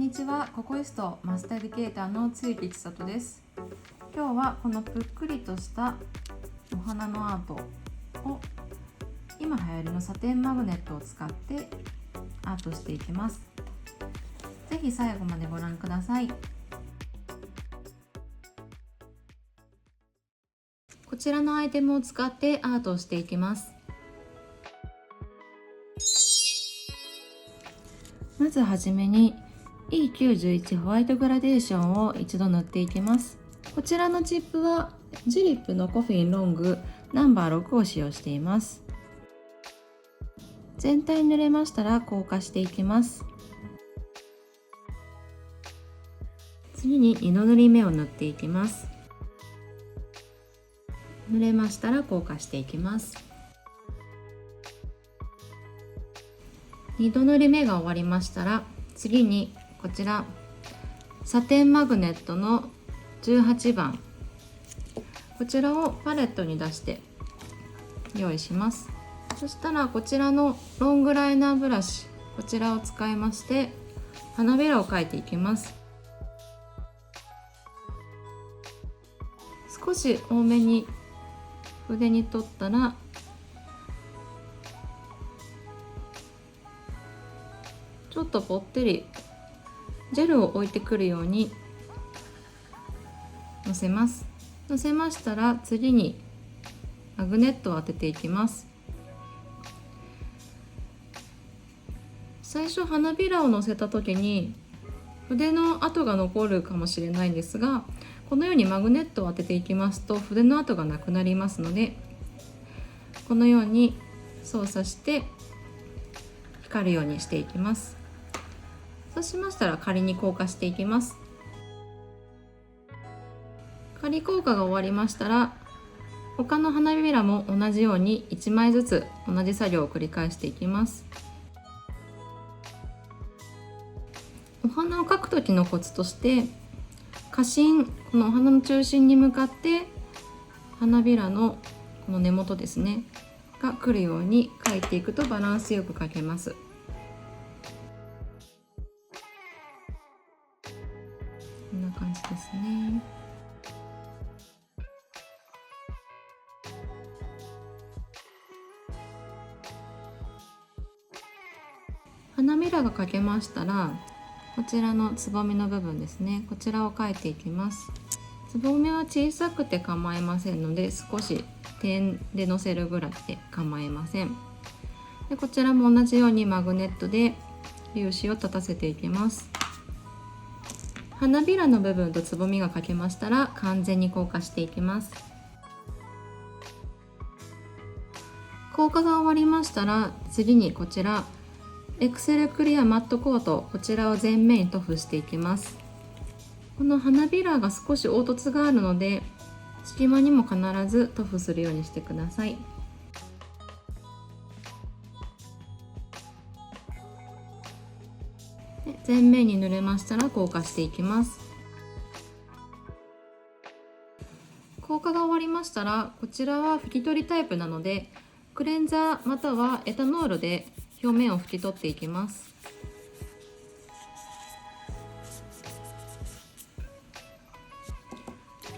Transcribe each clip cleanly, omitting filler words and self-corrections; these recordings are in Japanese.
にちは、ココイストマスターエデュケーターの露木千里です。今日はこのぷっくりとしたお花のアートを今流行りのサテンマグネットを使ってアートしていきます。ぜひ最後までご覧ください。こちらのアイテムを使ってアートをしていきます。まずはじめに E91 ホワイトグラデーションを一度塗っていきます。こちらのチップはジリップのコフィンロングナンバー6を使用しています。全体に塗れましたら硬化していきます。次に2度塗り目を塗っていきます。塗れましたら硬化していきます。2度塗り目が終わりましたら、次にこちらサテンマグネットの18番、こちらをパレットに出して用意します。そしたらこちらのロングライナーブラシ、こちらを使いまして花びらを描いていきます。少し多めに筆に取ったら、ちょっとぽってりジェルを置いてくるようにのせます。のせましたら次にマグネットを当てていきます。最初花びらをのせた時に筆の跡が残るかもしれないんですが、このようにマグネットを当てていきますと筆の跡がなくなりますので、このように操作して光るようにしていきます。そうしましたら仮に硬化していきます。仮硬化が終わりましたら、他の花びらも同じように1枚ずつ同じ作業を繰り返していきます。お花を描く時のコツとして、花芯、このお花の中心に向かって花びらのこの根元ですねが来るように描いていくとバランスよく描けます。こんな感じですね。花びらが描けましたら、こちらのつぼみの部分ですね、こちらを描いていきます。つぼみは小さくて構いませんので、少し点でのせるぐらいで構いません。でこちらも同じようにマグネットで粒子を立たせていきます。花びらの部分とつぼみが描けましたら完全に硬化していきます。硬化が終わりましたら、次にこちらエクセルクリアマットコート、こちらを全面に塗布していきます。この花びらが少し凹凸があるので、隙間にも必ず塗布するようにしてください。で全面に塗れましたら硬化していきます。硬化が終わりましたら、こちらは拭き取りタイプなのでクレンザーまたはエタノールで表面を拭き取っていきます。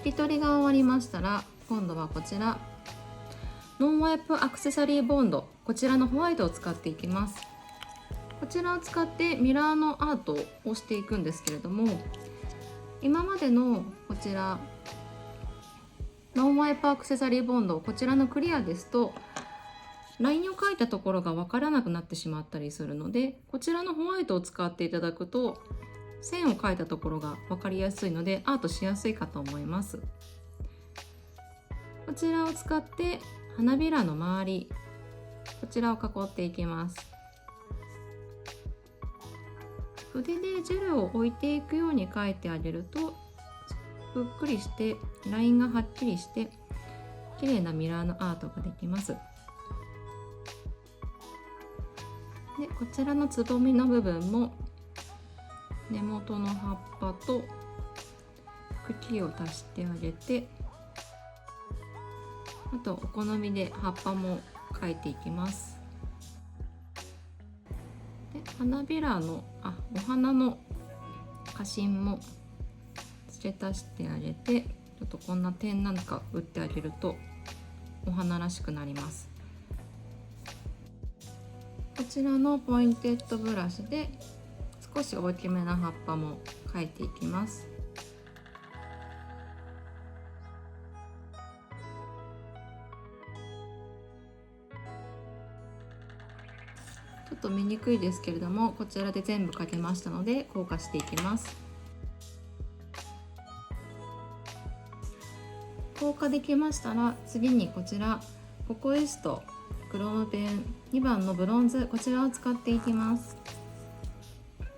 拭き取りが終わりましたら、今度はこちらノンワイプアクセサリーボンド、こちらのホワイトを使っていきます。こちらを使ってミラーのアートをしていくんですけれども、今までのこちらノンワイプアクセサリーボンド、こちらのクリアですとラインを描いたところが分からなくなってしまったりするので、こちらのホワイトを使っていただくと線を描いたところが分かりやすいのでアートしやすいかと思います。こちらを使って花びらの周り、こちらを囲っていきます。筆でジェルを置いていくように描いてあげるとぷっくりしてラインがはっきりして綺麗なミラーのアートができます。でこちらのつぼみの部分も根元の葉っぱと茎を足してあげて、あとお好みで葉っぱも描いていきます。で花びらのお花の花芯も付け足してあげて、ちょっとこんな点なんか打ってあげるとお花らしくなります。こちらのポインテッドブラシで少し大きめな葉っぱも描いていきます。ちょっと見にくいですけれども、こちらで全部描けましたので硬化していきます。硬化できましたら、次にこちらココエストクロームペン2番のブロンズ、こちらを使っていきます。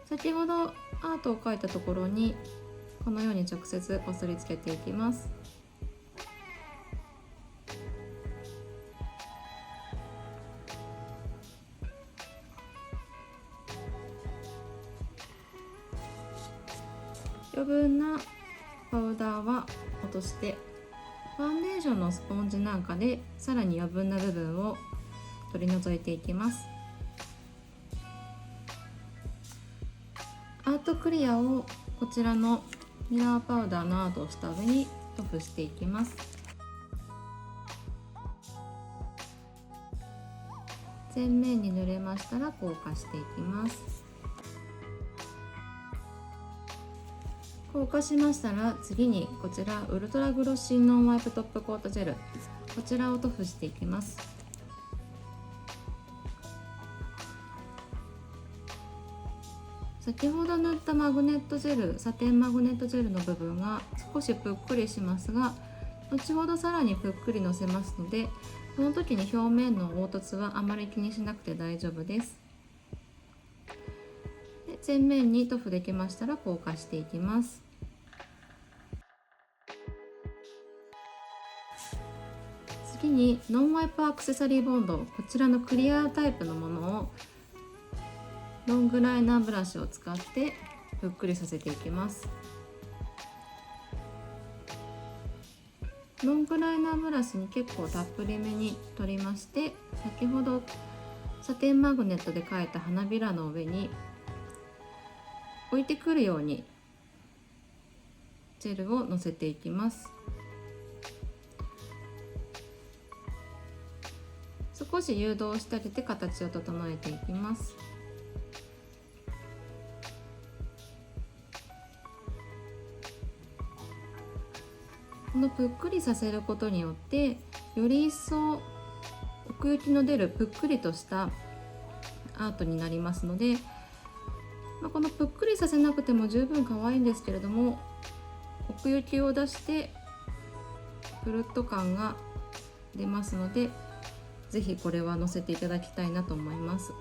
先ほどアートを描いたところにこのように直接こすりつけていきます。余分なパウダーは落として、ファンデーションのスポンジなんかでさらに余分な部分を取り除いていきます。アートクリアをこちらのミラーパウダーのアートをした上に塗布していきます。全面に塗れましたら硬化していきます。硬化しましたら、次にこちらウルトラグロッシーノンワイプトップコートジェル、こちらを塗布していきます。先ほど塗ったマグネットジェル、サテンマグネットジェルの部分が少しぷっくりしますが、後ほどさらにぷっくりのせますので、その時に表面の凹凸はあまり気にしなくて大丈夫です。で、全面に塗布できましたら硬化していきます。次にノンワイプアクセサリーボンド、こちらのクリアタイプのものをロングライナーブラシを使ってぷっくりさせていきます。ロングライナーブラシに結構たっぷりめに取りまして、先ほどサテンマグネットで描いた花びらの上に置いてくるようにジェルをのせていきます。少し誘導してあげて形を整えていきます。このぷっくりさせることによってより一層奥行きの出るぷっくりとしたアートになりますので、このぷっくりさせなくても十分可愛いんですけれども、奥行きを出してプルッと感が出ますので、ぜひこれはのせていただきたいなと思います。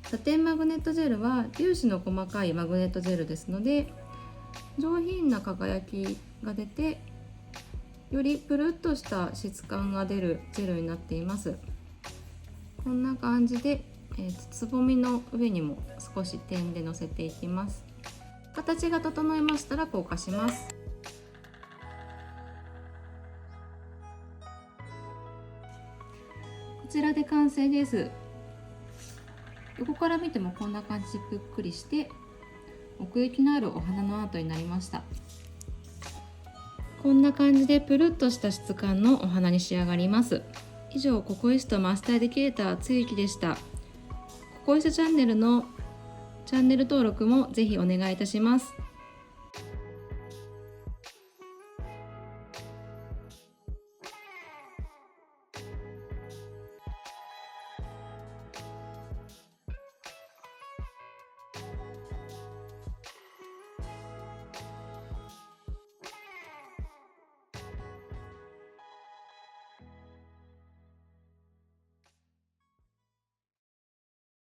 サテンマグネットジェルは粒子の細かいマグネットジェルですので、上品な輝きが出てよりプルッとした質感が出るジェルになっています。こんな感じで、つぼみの上にも少し点でのせていきます。形が整いましたら硬化します。こちらで完成です。横から見てもこんな感じでぷっくりして奥行きのあるお花のアートになりました。こんな感じでプルッとした質感のお花に仕上がります。以上、ココイストマスターエディケーターつゆきでした。ココイストチャンネルのチャンネル登録もぜひお願いいたします。